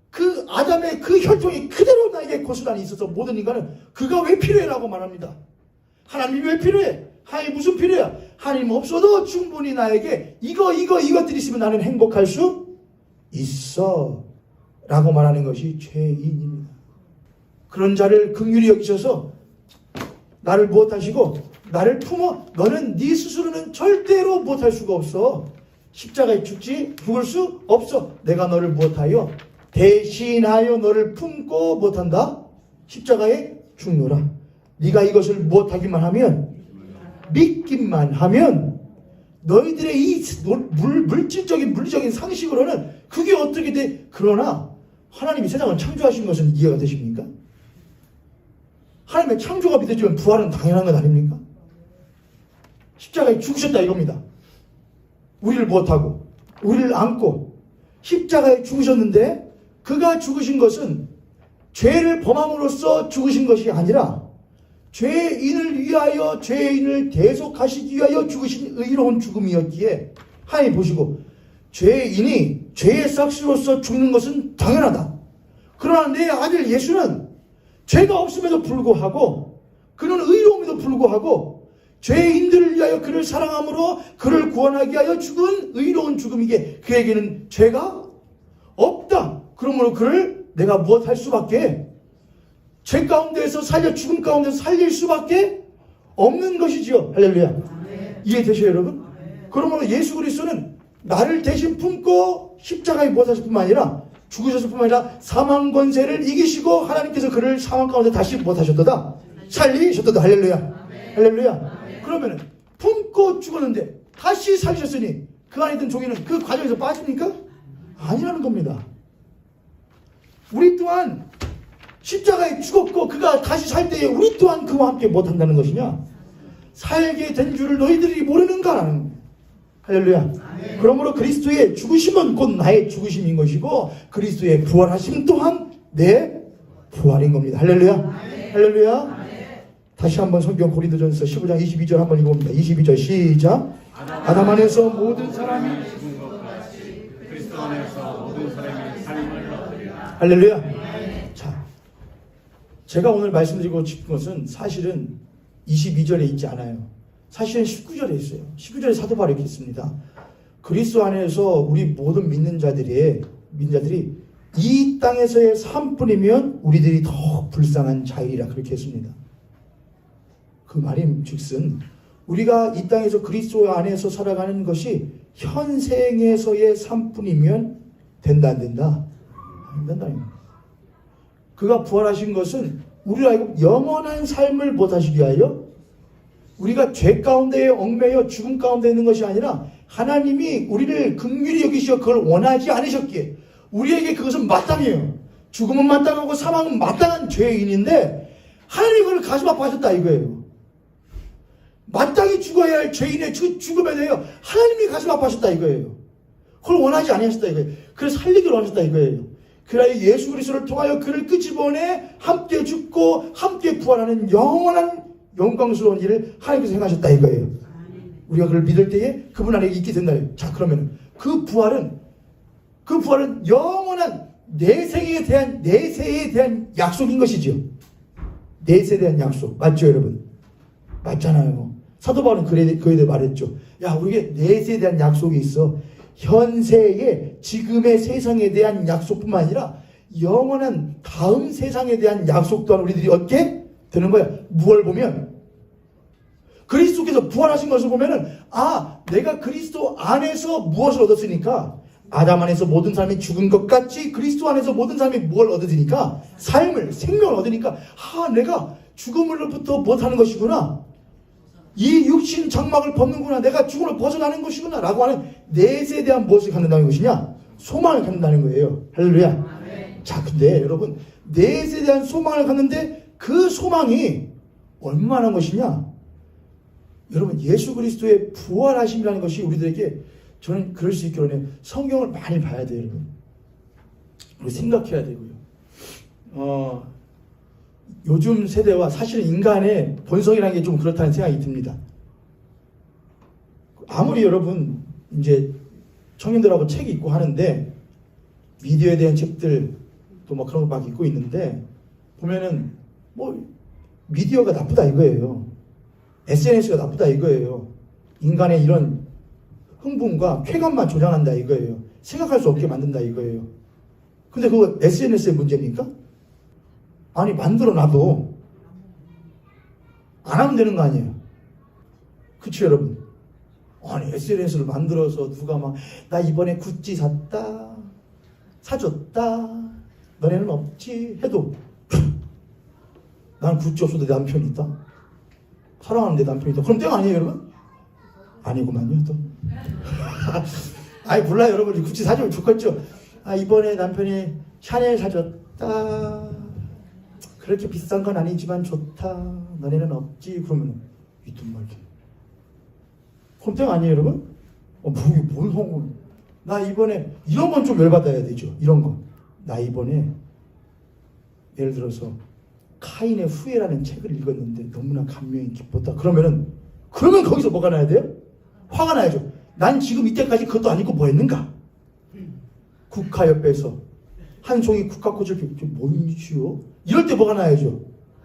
그 아담의 그 혈통이 그대로 나에게 고스란히 있어서 모든 인간은 그가 왜 필요해라고 말합니다. 하나님이 왜 필요해? 하나님이 무슨 필요해? 하나님 없어도 충분히 나에게 이것들이 있으면 나는 행복할 수 있어 라고 말하는 것이 죄인입니다. 그런 자를 긍휼히 여기셔서 나를 무엇하시고 나를 품어 너는 네 스스로는 절대로 무엇할 수가 없어. 십자가에 죽을 수 없어. 내가 너를 무엇하여 대신하여 너를 품고 무엇한다? 십자가에 죽노라. 네가 이것을 무엇하기만 하면 믿기만 하면 너희들의 이 물질적인 물리적인 상식으로는 그게 어떻게 돼? 그러나 하나님이 세상을 창조하신 것은 이해가 되십니까? 하나님의 창조가 믿어지면 부활은 당연한 것 아닙니까? 십자가에 죽으셨다 이겁니다. 우리를 못하고 우리를 안고 십자가에 죽으셨는데 그가 죽으신 것은 죄를 범함으로써 죽으신 것이 아니라 죄인을 위하여 죄인을 대속하시기 위하여 죽으신 의로운 죽음이었기에 하나님 보시고 죄인이 죄의 삭시로서 죽는 것은 당연하다. 그러나 내 아들 예수는 죄가 없음에도 불구하고 그는 의로움에도 불구하고 죄인들을 위하여 그를 사랑함으로 그를 구원하기 위하여 죽은 의로운 죽음이기에 그에게는 죄가 없다. 그러므로 그를 내가 무엇할 수밖에 죄 가운데에서 살려 죽음 가운데서 살릴 수밖에 없는 것이지요. 할렐루야. 이해되셔요 여러분? 그러므로 예수 그리스도는 나를 대신 품고 십자가에 못 하실 뿐만 아니라 죽으셨을 뿐만 아니라 사망 권세를 이기시고 하나님께서 그를 사망 가운데 다시 못 하셨도다. 살리셨도다. 할렐루야. 할렐루야. 그러면 품고 죽었는데 다시 살리셨으니 그 안에 있던 종이는 그 과정에서 빠집니까? 아니라는 겁니다. 우리 또한 십자가에 죽었고 그가 다시 살 때에 우리 또한 그와 함께 못한다는 것이냐? 살게 된 줄을 너희들이 모르는가라는 겁니다. 할렐루야. 그러므로 그리스도의 죽으심은 곧 나의 죽으심인 것이고 그리스도의 부활하심 또한 내 부활인 겁니다. 할렐루야. 할렐루야. 다시 한번 성경 고린도전서 15장 22절 한번 읽어봅니다. 22절 시작. 아담 안에서 모든 사람이 죽은 것 같이 그리스도 안에서 모든 사람이 삶을 얻으리라. 할렐루야. 자, 제가 오늘 말씀드리고 싶은 것은 사실은 22절에 있지 않아요. 사실은 19절에 있어요. 19절에 사도 바울이 이렇게 있습니다. 그리스도 안에서 우리 모든 믿는 자들이 이 땅에서의 삶뿐이면 우리들이 더 불쌍한 자이라 그렇게 했습니다. 그 말인 즉슨 우리가 이 땅에서 그리스도 안에서 살아가는 것이 현생에서의 삶뿐이면 된다 안 된다? 안 된다. 그가 부활하신 것은 우리로 하여금 영원한 삶을 못하시기 위하여 우리가 죄 가운데에 얽매여 죽음 가운데 있는 것이 아니라 하나님이 우리를 긍휼히 여기시어 그걸 원하지 않으셨기에 우리에게 그것은 마땅해요. 죽음은 마땅하고 사망은 마땅한 죄인인데 하나님이 그걸 가슴 아파하셨다 이거예요. 마땅히 죽어야 할 죄인의 죽음에 대하여 하나님이 가슴 아파하셨다 이거예요. 그걸 원하지 않으셨다 이거예요. 그래서 살리기를 원하셨다 이거예요. 그래야 예수 그리스도를 통하여 그를 끄집어내 함께 죽고 함께 부활하는 영원한 영광스러운 일을 하나님께서 행하셨다 이거예요. 우리가 그를 믿을 때에 그분 안에 있게 된다. 자, 그러면 그 부활은 영원한 내세에 대한 약속인 것이죠. 내세에 대한 약속. 맞죠, 여러분? 맞잖아요. 사도 바울은 그에 대해 말했죠. 야, 우리에게 내세에 대한 약속이 있어. 현세의 지금의 세상에 대한 약속뿐만 아니라 영원한 다음 세상에 대한 약속 또한 우리들이 얻게 되는 거야. 무엇을 보면 그리스도께서 부활하신 것을 보면은 내가 그리스도 안에서 무엇을 얻었으니까 아담 안에서 모든 사람이 죽은 것 같이 그리스도 안에서 모든 사람이 뭘 얻으니까 생명을 얻으니까 내가 죽음으로부터 못하는 것이구나. 이 육신 장막을 벗는구나. 내가 죽음을 벗어나는 것이구나 라고 하는 내세에 대한 무엇을 갖는다는 것이냐? 소망을 갖는다는 거예요. 할렐루야. 자, 근데 여러분 내세에 대한 소망을 갖는데 그 소망이 얼마나 것이냐? 여러분 예수 그리스도의 부활하심이라는 것이 우리들에게 저는 그럴 수 있게 원해요. 성경을 많이 봐야 돼요. 여러분. 우리 생각해야 되고요. 요즘 세대와 사실은 인간의 본성이라는 게 좀 그렇다는 생각이 듭니다. 아무리 여러분 이제 청년들하고 책이 있고 하는데 미디어에 대한 책들 또 뭐 그런 거 막 읽고 있는데 보면은 뭐 미디어가 나쁘다 이거예요. SNS가 나쁘다 이거예요. 인간의 이런 흥분과 쾌감만 조장한다 이거예요. 생각할 수 없게 만든다 이거예요. 근데 그거 SNS의 문제입니까? 아니 만들어놔도 안 하면 되는 거 아니에요. 그쵸 여러분? 아니 SNS를 만들어서 누가 막 나 이번에 구찌 샀다 사줬다 너네는 없지 해도 난 구찌 없어도 내 남편이 있다 사랑하는 내 남편이 있다 그럼 땡 아니에요 여러분? 아니구만요 또. 아니 몰라요 여러분 구찌 사주면 좋겠죠. 이번에 남편이 샤넬 사줬다. 그렇게 비싼 건 아니지만 좋다. 너네는 없지. 그러면 이든 말든. 홈땡 아니에요 여러분? 뭔 성공. 나 이번에 이런 건 좀 열받아야 되죠. 이런 거. 나 이번에 예를 들어서 카인의 후예라는 책을 읽었는데 너무나 감명이 깊었다. 그러면 거기서 뭐가 나야 돼요? 화가 나야죠. 난 지금 이때까지 그것도 아니고 뭐 했는가? 국가협회에서 한 송이 국가꽃을 뭔 짓이요? 이럴 때 뭐가 나야죠?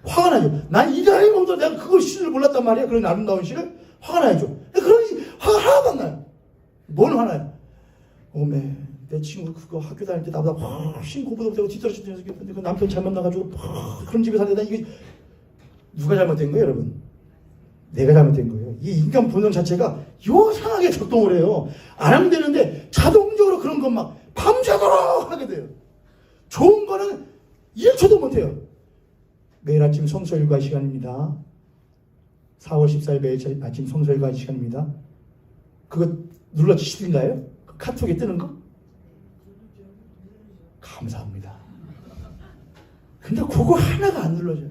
화가 나죠. 난 이 나이 먹어도 내가 그걸 시를 몰랐단 말이야. 그런 아름다운 시를. 화가 나야죠. 그런 화가 하나도 안 나요. 뭘 화나요? 오메, 내 친구 그거 학교 다닐 때 나보다 훨씬 공부도 못하고 뒤떨어진 녀석이었는데 그 남편 잘못 나가지고 그런 집에 사는데 이게 누가 잘못된 거예요 여러분? 내가 잘못된 거예요. 이 인간 본능 자체가 요상하게 작동을 해요. 안 하면 되는데 자동적으로 그런 것만 밤새도록 하게 돼요. 좋은 거는 1초도 못해요. 매일 아침 성서일과 시간입니다. 4월 14일 매일 아침 성서일과 시간입니다. 그거 눌러주시던가요? 그 카톡에 뜨는 거? 감사합니다. 근데 그거 하나가 안 눌러져요.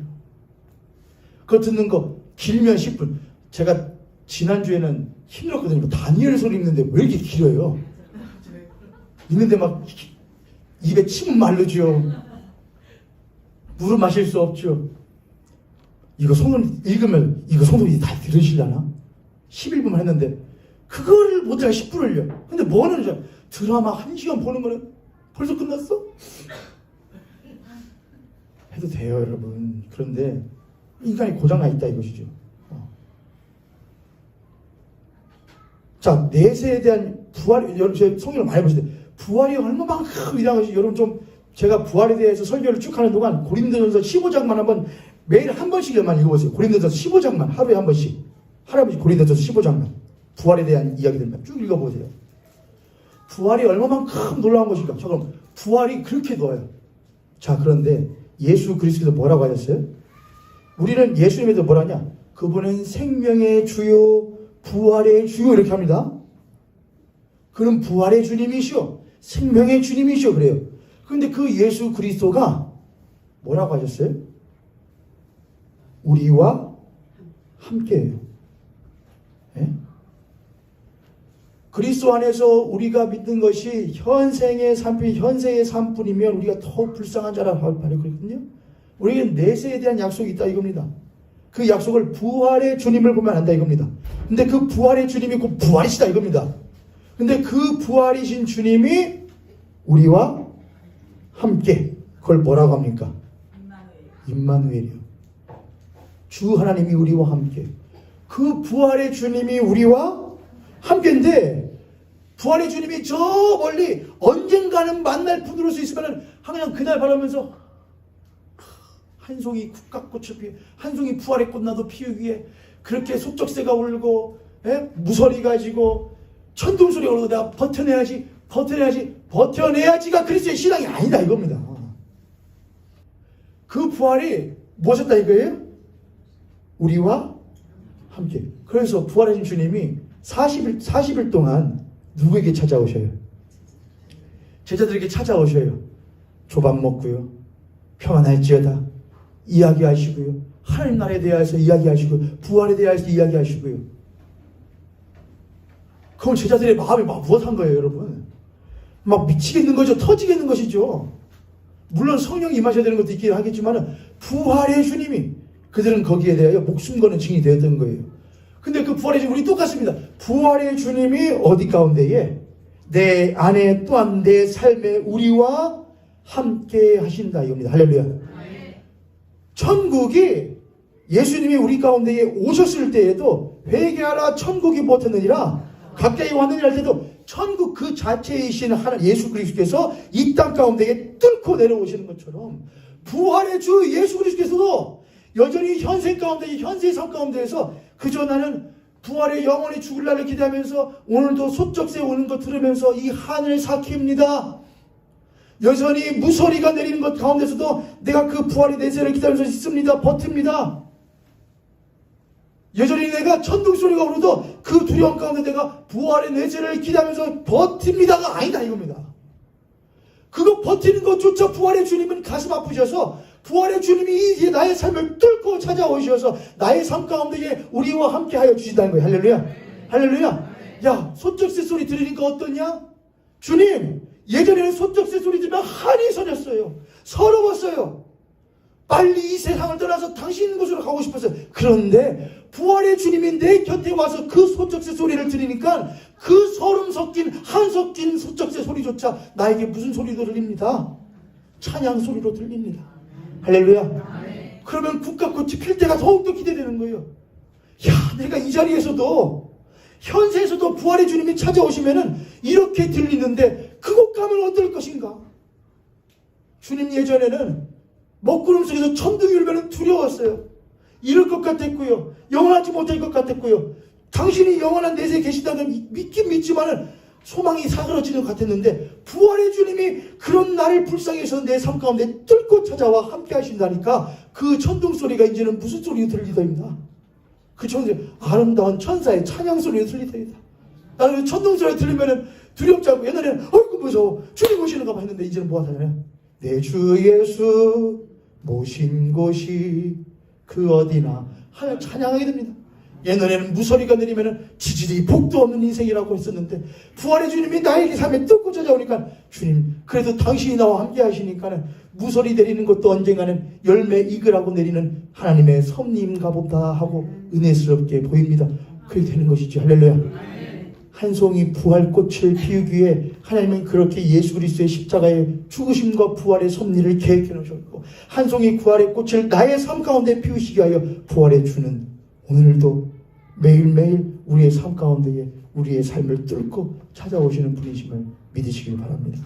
그거 듣는 거 길면 10분. 제가 지난주에는 힘들었거든요. 다니엘서 읽는데 왜 이렇게 길어요? 읽는데 막 입에 침은 마르죠. 물을 마실 수 없죠. 이거 성경 읽으면 이거 성도들이 다 들으시려나? 11분만 했는데 그거를 못해가 10분을요. 근데 뭐는 이제 드라마 1시간 보는 거는 벌써 끝났어? 해도 돼요 여러분. 그런데 인간이 고장나 있다 이것이죠. 자, 내세에 대한 부활, 여러분 제 성경을 많이 보실 때 부활이 얼마만큼 위대한 것이 여러분 좀 제가 부활에 대해서 설교를 쭉 하는 동안 고린도전서 15장만 한번 매일 한 번씩만 읽어보세요. 고린도전서 15장만 하루에 한 번씩. 할아버지 고린도전서 15장만 부활에 대한 이야기들만 쭉 읽어보세요. 부활이 얼마만큼 놀라운 것인가. 자, 그럼 부활이 그렇게 좋아요. 자, 그런데 예수 그리스도도 뭐라고 하셨어요? 우리는 예수님에도 뭐라냐? 그분은 생명의 주요, 부활의 주요 이렇게 합니다. 그는 부활의 주님이시오, 생명의 주님이시오 그래요. 그런데 그 예수 그리스도가 뭐라고 하셨어요? 우리와 함께해요. 예? 그리스도 안에서 우리가 믿는 것이 현생의 삶뿐이면 우리가 더욱 불쌍한 자라 말했거든요. 우리는 내세에 대한 약속이 있다 이겁니다. 그 약속을 부활의 주님을 보면 안다 이겁니다. 근데 그 부활의 주님이 곧 부활이시다 이겁니다. 근데 그 부활이신 주님이 우리와 함께, 그걸 뭐라고 합니까? 임마누엘이요. 주 하나님이 우리와 함께. 그 부활의 주님이 우리와 함께인데 부활의 주님이 저 멀리 언젠가는 만날 분으로 수 있으면 그냥 그날 바라면서 한 송이 국화꽃을 피워 한 송이 부활의 꽃나도 피우기에 그렇게 속적새가 울고 무서리 가지고 천둥소리가 울고 내가 버텨내야지가 그리스도의 신앙이 아니다 이겁니다. 그 부활이 무엇이었다 이거예요? 우리와 함께. 그래서 부활하신 주님이 40일 동안 누구에게 찾아오셔요? 제자들에게 찾아오셔요. 조밥 먹고요, 평안할지어다 이야기하시고요, 하나님 나라에 대하여서 이야기하시고요, 부활에 대하여서 이야기하시고요. 그럼 제자들의 마음이 막 무엇한 거예요 여러분? 막 미치겠는 거죠. 터지겠는 것이죠. 물론 성령이 임하셔야 되는 것도 있긴 하겠지만 부활의 주님이 그들은 거기에 대하여 목숨 거는 증인이 되었던 거예요. 근데 그 부활의 주님 우리 똑같습니다. 부활의 주님이 어디 가운데에 내 안에 또한 내 삶에 우리와 함께 하신다 이겁니다. 할렐루야. 천국이 예수님이 우리 가운데에 오셨을 때에도 회개하라 천국이 못했느니라 가까이 왔느니라 할 때도 천국 그 자체이신 하나님 예수 그리스도께서 이 땅 가운데에 뚫고 내려오시는 것처럼 부활의 주 예수 그리스도께서도 여전히 현생 가운데 현세의 삶 가운데에서 그저 나는 부활의 영원히 죽을 날을 기대하면서 오늘도 소쩍새 오는 것 들으면서 이 하늘을 삭힙니다. 여전히 무소리가 내리는 것 가운데서도 내가 그 부활의 내세를 기다리면서 있습니다. 버팁니다. 여전히 내가 천둥소리가 오르도 그 두려움 가운데 내가 부활의 내세를 기다리면서 버팁니다가 아니다 이겁니다. 그거 버티는 것조차 부활의 주님은 가슴 아프셔서 부활의 주님이 이제 나의 삶을 뚫고 찾아오셔서 나의 삶 가운데 우리와 함께하여 주신다는 거예요. 할렐루야. 할렐루야. 야, 소쩍새 소리 들으니까 어떠냐? 주님, 예전에는 소쩍새 소리 들으면 한이 서렸어요. 서러웠어요. 빨리 이 세상을 떠나서 당신 곳으로 가고 싶었어요. 그런데 부활의 주님이 내 곁에 와서 그 소쩍새 소리를 들으니까 그 서름 섞인 한 섞인 소쩍새 소리조차 나에게 무슨 소리도 들립니다. 찬양 소리로 들립니다. 할렐루야. 그러면 국가꽃이 필 때가 더욱더 기대되는 거예요. 야, 내가 이 자리에서도 현세에서도 부활의 주님이 찾아오시면은 이렇게 들리는데 그곳 가면 어떨 것인가? 주님 예전에는 먹구름 속에서 천둥이 울면 두려웠어요. 이럴 것 같았고요. 영원하지 못할 것 같았고요. 당신이 영원한 내세에 계시다는 믿긴 믿지만은 소망이 사그러지는 것 같았는데 부활의 주님이 그런 나를 불쌍해서 내 삶 가운데 뚫고 찾아와 함께 하신다니까 그 천둥 소리가 이제는 무슨 소리로 들리더입니다. 그 아름다운 천사의 찬양 소리로 들리더이다. 나는 그 천둥 소리 들리면은 두렵지 않고 옛날에는 어이구 무서워 주님 오시는가 봐 했는데 이제는 뭐 하잖아요. 내 주 예수 모신 곳이 그 어디나 하여 찬양하게 됩니다. 옛날에는 무서리가 내리면은 지지리 복도 없는 인생이라고 했었는데 부활의 주님이 나에게 삶에 뚫고 찾아오니까 주님 그래도 당신이 나와 함께 하시니까는 무서리 내리는 것도 언젠가는 열매 익으라고 내리는 하나님의 섭리인가 보다 하고 은혜스럽게 보입니다. 그렇게 되는 것이죠. 할렐루야. 한 송이 부활꽃을 피우기 위해 하나님은 그렇게 예수 그리스도의 십자가의 죽으심과 부활의 섭리를 계획해 놓으셨고 한 송이 부활의 꽃을 나의 삶 가운데 피우시기 위하여 부활의 주는 오늘도 매일매일 우리의 삶 가운데에 우리의 삶을 뚫고 찾아오시는 분이심을 믿으시길 바랍니다.